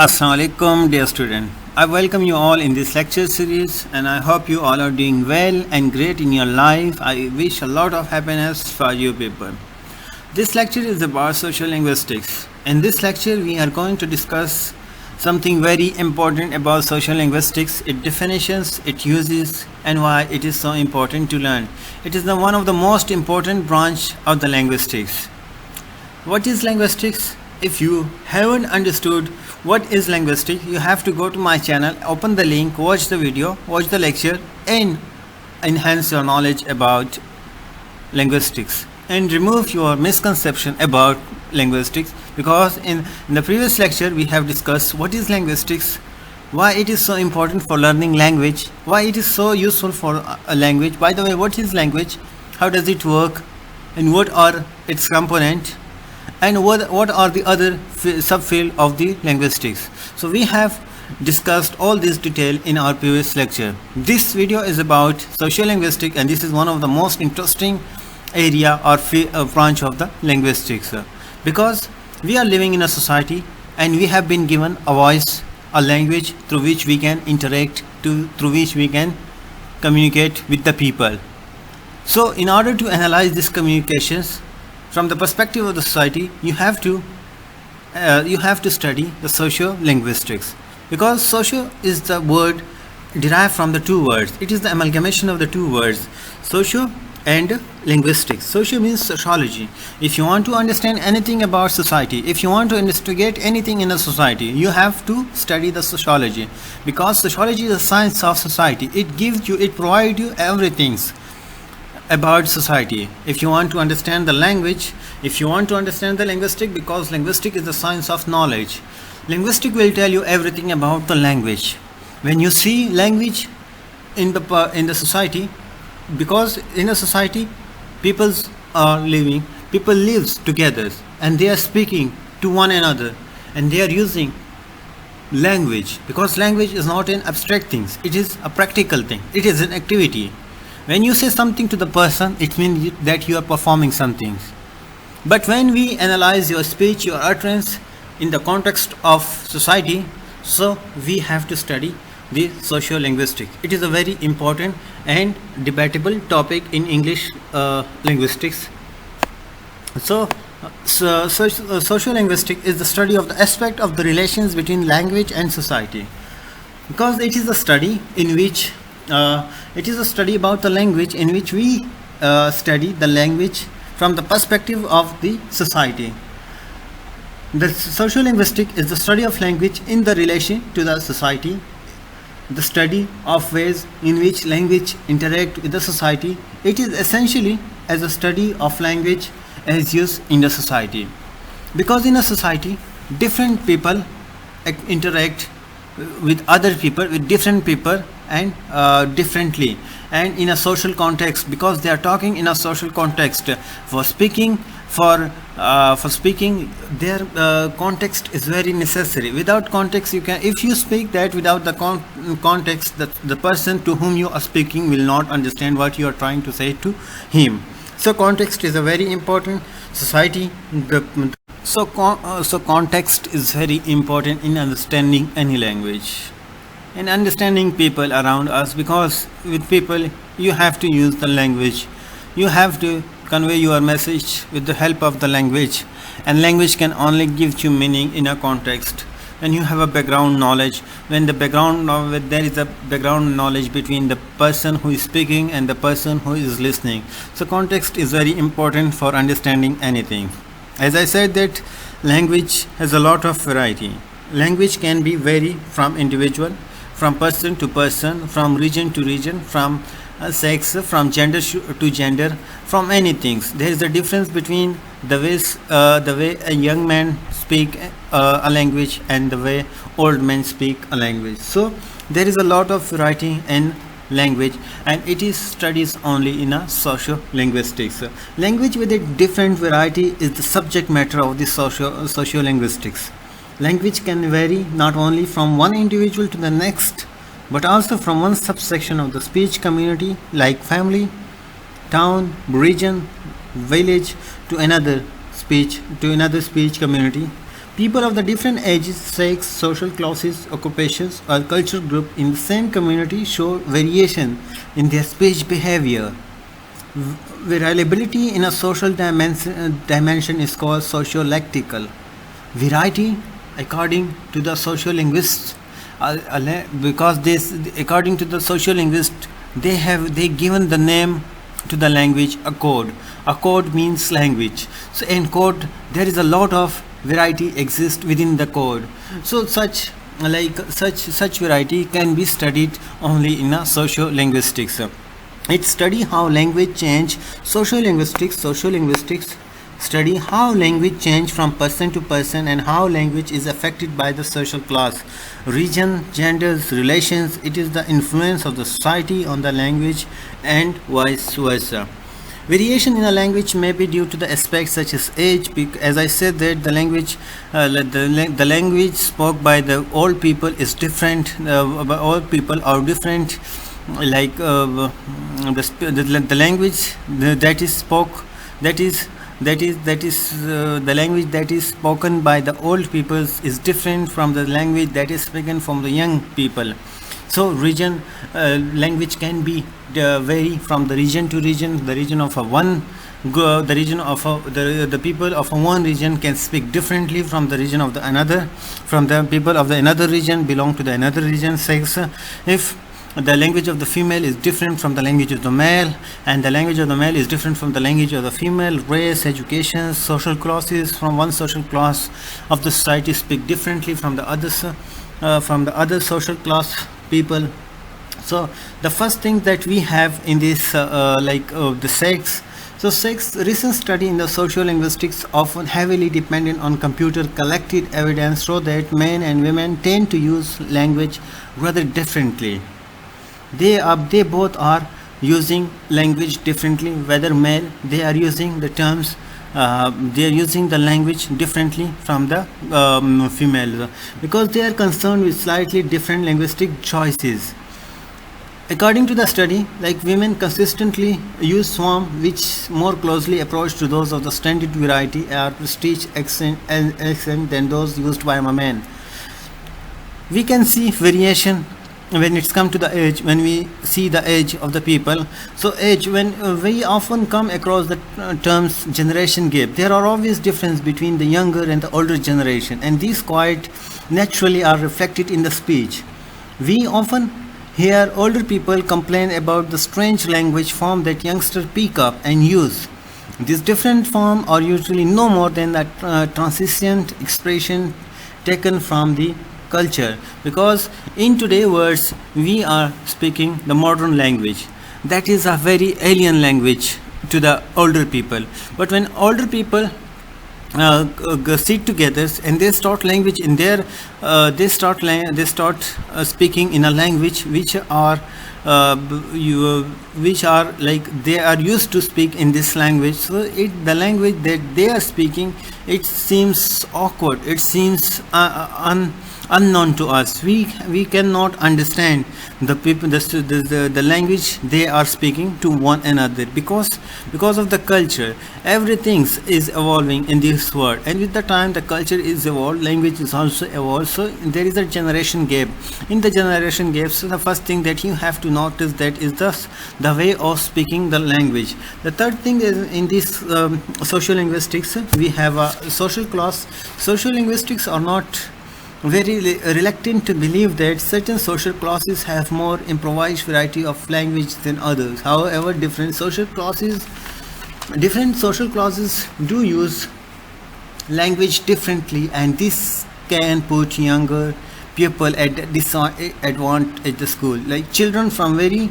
Assalamu alaikum, dear student. I welcome you all in this lecture series and I hope you all are doing well and great in your life. I wish a lot of happiness for you people. This lecture is about social linguistics. In this lecture we are going to discuss something very important about social linguistics, its definitions, its uses and why it is so important to learn. It is one of the most important branch of the linguistics. What is linguistics? If you haven't understood what is linguistics, you have to go to my channel, open the link, watch the video, watch the lecture and enhance your knowledge about linguistics and remove your misconception about linguistics, because in the previous lecture we have discussed what is linguistics, why it is so important for learning language, why it is so useful for a language. By the way, what is language, how does it work, and what are its components, and what are the other subfield of the linguistics. So we have discussed all this detail in our previous lecture. This video is about social linguistics and this is one of the most interesting area or branch of the linguistics, because we are living in a society and we have been given a voice, a language through which we can interact, through which we can communicate with the people. So in order to analyze these communications from the perspective of the society, you have to study the socio-linguistics, because socio is the word derived from the two words. It is the amalgamation of the two words, socio and linguistics. Socio means sociology. If you want to understand anything about society, if you want to investigate anything in a society, you have to study the sociology, because sociology is a science of society. It provides you everything about society. If you want to understand the language, if you want to understand the linguistic, because linguistic is the science of knowledge, linguistic will tell you everything about the language. When you see language in the society, because in a society people lives together and they are speaking to one another and they are using language, because language is not an abstract thing, it is a practical thing, it is an activity. When you say something to the person, it means that you are performing something. But when we analyze your speech, your utterance in the context of society, so we have to study the socio-linguistics. It is a very important and debatable topic in English linguistics. Socio-linguistics is the study of the aspect of the relations between language and society, because it is a study in which it is a study about the language in which we study the language from the perspective of the society. The socio-linguistic is the study of language in the relation to the society, the study of ways in which language interact with the society. It is essentially as a study of language as used in the society, because in a society different people interact with other people, with different people and differently, and in a social context, because they are talking in a social context. For speaking their context is very necessary. Without context, if you speak that without the context, the person to whom you are speaking will not understand what you are trying to say to him. So context is a very important society. So context is very important in understanding any language and understanding people around us, because with people you have to use the language, you have to convey your message with the help of the language, and language can only give you meaning in a context when you have a background knowledge, when there is a background knowledge between the person who is speaking and the person who is listening. So context is very important for understanding anything. As I said that language has a lot of variety. Language can be vary from individual, from person to person, from region to region, from sex, from gender to gender, from anything. There is a difference between the way a young man speak a language and the way old men speak a language. So there is a lot of variety in language, and it is studies only in a socio-linguistics. Language with a different variety is the subject matter of the socio-linguistics. Language can vary not only from one individual to the next, but also from one subsection of the speech community, like family, town, region, village, to another speech community. People of the different ages, sex, social classes, occupations, or cultural group in the same community show variation in their speech behavior. Variability in a social dimension is called sociolectical. Variety, according to the sociolinguists, because this, according to the sociolinguist, they given the name to the language a code. A code means language. So in code there is a lot of variety exists within the code. So such variety can be studied only in a sociolinguistics. It study how language change. Sociolinguistics study how language change from person to person and how language is affected by the social class, region, genders, relations. It is the influence of the society on the language and vice versa. Variation in a language may be due to the aspects such as age. As I said that the language spoke by the old people is different. Old people are different. Like the language that is spoke the language that is spoken by the old peoples is different from the language that is spoken from the young people. So region language can be vary from the region to region. The region of a one the region of the people of one region can speak differently from the region of the another, from the people of the another region belong to the another region. Sex, if the language of the female is different from the language of the male, and the language of the male is different from the language of the female. Race, education, social classes, from one social class of the society speak differently from the other social class people. So the first thing that we have in this the sex. So sex, recent study in the sociolinguistics often heavily dependent on computer collected evidence show that men and women tend to use language rather differently. They both are using language differently. Whether male, they are using the terms, they are using the language differently from the female, because they are concerned with slightly different linguistic choices. According to the study, like women consistently use swarm which more closely approach to those of the standard variety or prestige accent than those used by men. We can see variation when it's come to the age. When we see the age of the people, so age, when we often come across the terms generation gap, there are obvious difference between the younger and the older generation, and these quite naturally are reflected in the speech. We often hear older people complain about the strange language form that youngsters pick up and use. These different forms are usually no more than a transient expression taken from the culture, because in today's words we are speaking the modern language that is a very alien language to the older people. But when older people sit together and they start language in their they start speaking in a language which are like they are used to speak in this language. So the language that they are speaking, it seems awkward, it seems unknown to us. We cannot understand the people, the language they are speaking to one another, because of the culture. Everything is evolving in this world, and with the time the culture is evolved, language is also evolved. So there is a generation gap. In the generation gap, so the first thing that you have to notice that is the way of speaking the language. The third thing is in this social linguistics, we have a social class. Social linguistics are not very reluctant to believe that certain social classes have more improvised variety of language than others. However, different social classes do use language differently, and this can put younger people at disadvantage at the school. Like children from very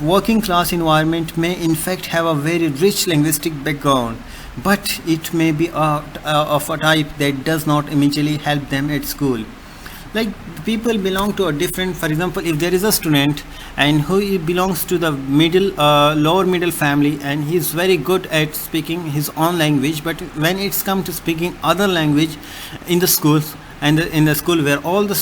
working class environment may in fact have a very rich linguistic background, but it may be of a type that does not immediately help them at school. Like people belong to a different, for example, if there is a student and who belongs to the lower middle family, and he is very good at speaking his own language, but when it's come to speaking other language in the schools, and in the school where all the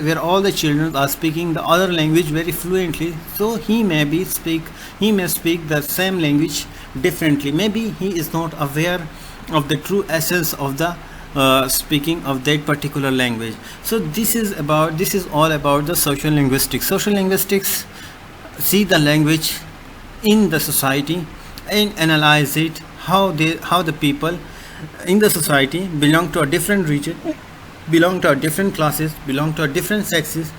where all the children are speaking the other language very fluently, so he may speak the same language differently. Maybe he is not aware of the true essence of the speaking of that particular language. So this is all about the social linguistics. Social linguistics see the language in the society and analyze it, how the people in the society belong to a different region, belong to a different classes, belong to a different sexes,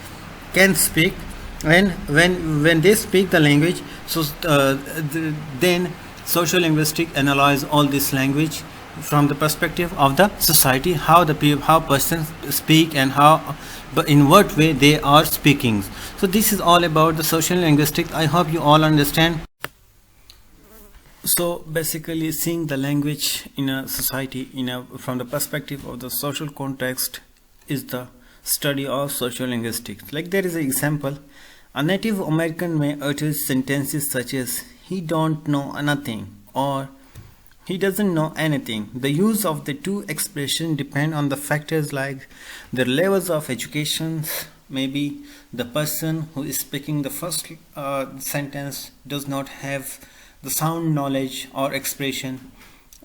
can speak, and when they speak the language, so then social linguistic analyze all this language from the perspective of the society, how the people, how persons speak, and how, but in what way they are speaking. So this is all about the social linguistics. I hope you all understand. So basically, seeing the language in a society from the perspective of the social context is the study of social linguistics. Like, there is an example: a Native American may utter sentences such as "he don't know nothing" or "he doesn't know anything." The use of the two expressions depend on the factors like their levels of education. Maybe the person who is speaking the first sentence does not have the sound knowledge or expression,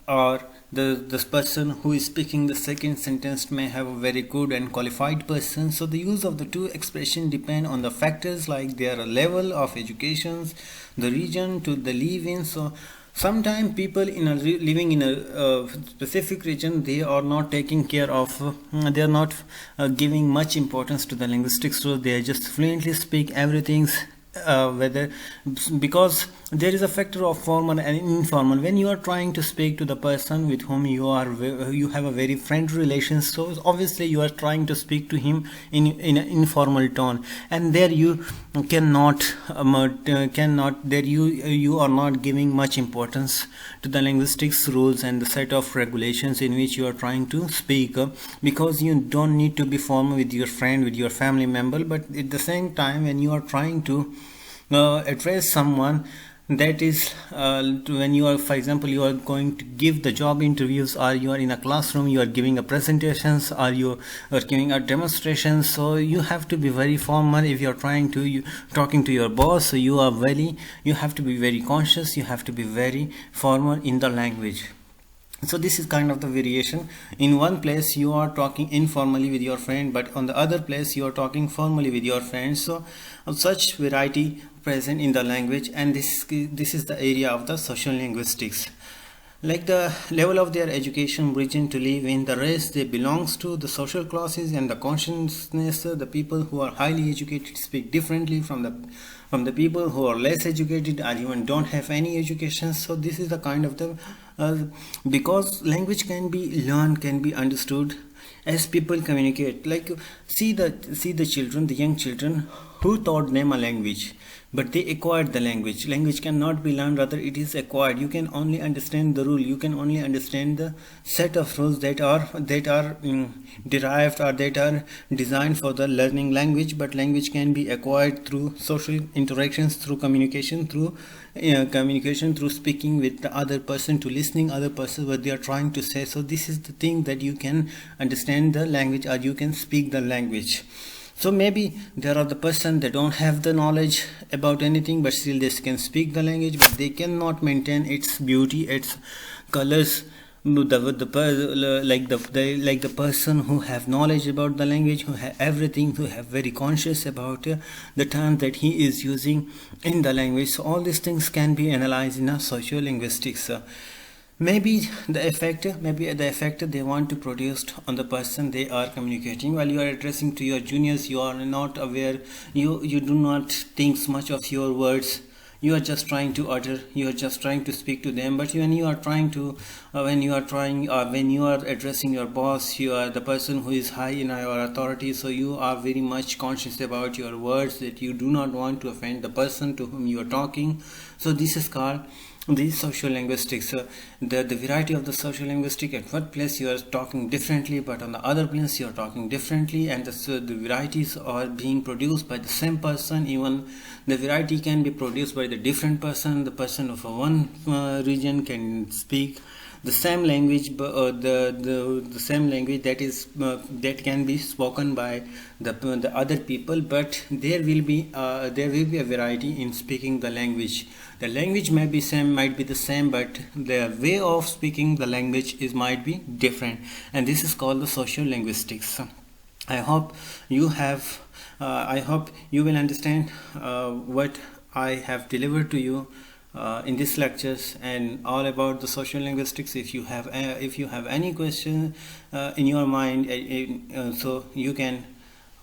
or this person who is speaking the second sentence may have a very good and qualified person. So the use of the two expression depend on the factors like their level of educations, the region to the live in. So sometimes people living in a specific region, they are not taking care of, they are not giving much importance to the linguistics, so they just fluently speak everything, whether because there is a factor of formal and informal. When you are trying to speak to the person with whom you have a very friendly relation, so obviously you are trying to speak to him in an informal tone, and there you cannot there you are not giving much importance to the linguistics rules and the set of regulations in which you are trying to speak, because you don't need to be formal with your friend, with your family member. But at the same time, when you are trying to address someone, that is when you are, for example, you are going to give the job interviews, or you are in a classroom, you are giving a presentations, or you are giving a demonstration, so you have to be very formal. If you are talking to your boss, so you have to be very conscious, you have to be very formal in the language. So this is kind of the variation. In one place you are talking informally with your friend, but on the other place you are talking formally with your friends. So such variety present in the language, and this is the area of the social linguistics. Like the level of their education, region to live in, the race they belongs to, the social classes, and the consciousness. The people who are highly educated speak differently from the people who are less educated or even don't have any education. So this is the kind of the because language can be learned, can be understood as people communicate. Like, see the children, the young children who taught them a language, but they acquired the language. Language cannot be learned, rather it is acquired. You can only understand the rule, you can only understand the set of rules that are derived, or that are designed for the learning language. But language can be acquired through social interactions, through communication, through speaking with the other person, to listening other person what they are trying to say. So this is the thing that you can understand the language, or you can speak the language. So maybe there are the person that don't have the knowledge about anything, but still they can speak the language, but they cannot maintain its beauty, its colors. Like the person who have knowledge about the language, who have everything, who have very conscious about the term that he is using in the language. So all these things can be analyzed in a socio-linguistics. Maybe the effect they want to produce on the person they are communicating. While you are addressing to your juniors, you are not aware, you do not think much of your words, you are just trying to utter, you are just trying to speak to them. But when you are addressing your boss, you are the person who is high in your authority, so you are very much conscious about your words, that you do not want to offend the person to whom you are talking. So this is called the social linguistics. The variety of the social linguistic, at what place you are talking differently, but on the other place you are talking differently, and the varieties are being produced by the same person. Even the variety can be produced by the different person. The person of one region can speak the same language, the same language that is that can be spoken by the other people, but there will be a variety in speaking the language. The language might be the same, but the way of speaking the language is might be different, and this is called the social linguistics. I hope you have I hope you will understand what I have delivered to you in these lectures and all about the social linguistics. If you have any question in your mind, so you can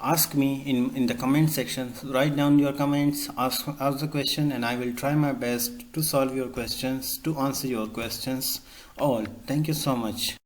ask me in the comment section. Write down your comments, ask the question, and I will try my best to solve your questions, to answer your questions all. Thank you so much.